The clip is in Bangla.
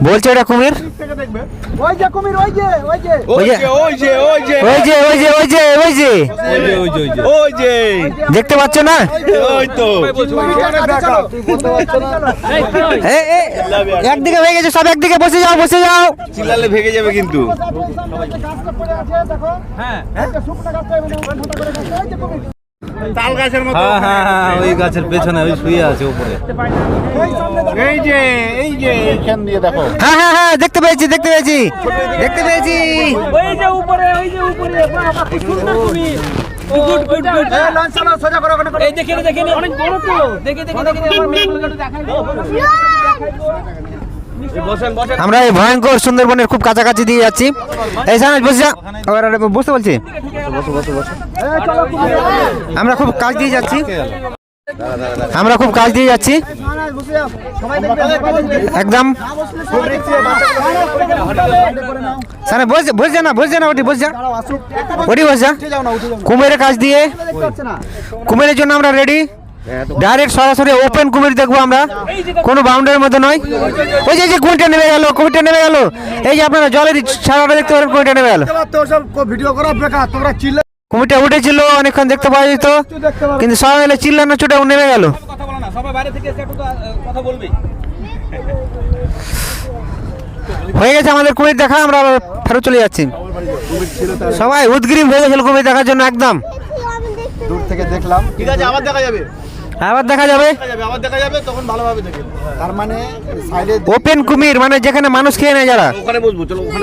বলছে এটা কুমির। ওই যে কুমির, ওই যে ওই যে ওই যে ওই যে ওই যে ওই যে ওই যে ওই যে ওই যে ওই যে দেখতে পাচ্ছ না? ওই তো একদিকে হয়ে গেছে সব, একদিকে বসে যাও বসে যাও। চিল্লালে ভেঙে যাবে কিন্তু। তাল গাছের মতো। ওই গাছের পেছনে ওই শুয়ে আছে উপরে। এই যে এইখান দিয়ে দেখো। হ্যাঁ হ্যাঁ হ্যাঁ দেখতে পেয়েছি দেখতে পেয়েছি দেখতে পেয়েছি। ওই যে উপরে বাবা কি সুন্দর তুমি। Good good good. লঞ্চ চালাও, সোজা করো ওখানে। এই দেখেন অনেক বড় তো। দেখে আমার মেয়েগুলোকে একটু দেখাই। আমরা এই ভয়ঙ্কর সুন্দরবনের খুব কাছাকাছি দিয়ে যাচ্ছি। এই সামনে বসে যা, বসতে বলছি। আমরা খুব কাছ দিয়ে যাচ্ছি, আমরা খুব কাছ দিয়ে যাচ্ছি একদম। সামনে বসে যা না, বসে যা না, ওটি বসে যা, ওটি বসে যা। কুমিরের কাছ দিয়ে, কুমিরের জন্য আমরা রেডি। ডাইরেক্ট সরাসরি ওপেন কুমির দেখবো আমরা, কোনো বাউন্ডারির মধ্যে নয়। ওই যে কুমিরটা নেমে গেল, কুমিরটা নেমে গেল। এই যে আপনারা জলের ছাড়াটা দেখতে পারেন, কুমিরটা নেমে গেল। ভিডিও করা বেকার, তোমরা চিল্লা কুমিরটা উঠেছিল অনেকক্ষণ দেখতে পাওয়া যেত, কিন্তু সবাই মিলে চিল্লানো ছুটে নেমে গেল। কথা বলো না, সবাই বাইরে থেকে এসে একটু কথা বলবে। হয়ে গেছে আমাদের কুমির দেখা, আমরা ফেরত চলে যাচ্ছি। সবাই উদ্গ্রীব হয়ে গেছিল কুমির দেখার জন্য একদম। দূর থেকে দেখলাম, ঠিক আছে, আবার দেখা যাবে। আবার দেখা যাবে, আবার দেখা যাবে, তখন ভালোভাবে দেখেন। তার মানে সাইডে ওপেন কুমির মানে যেখানে মানুষ খেয়ে নেয় যারা। ওখানে বসবো, চলো ওখানে।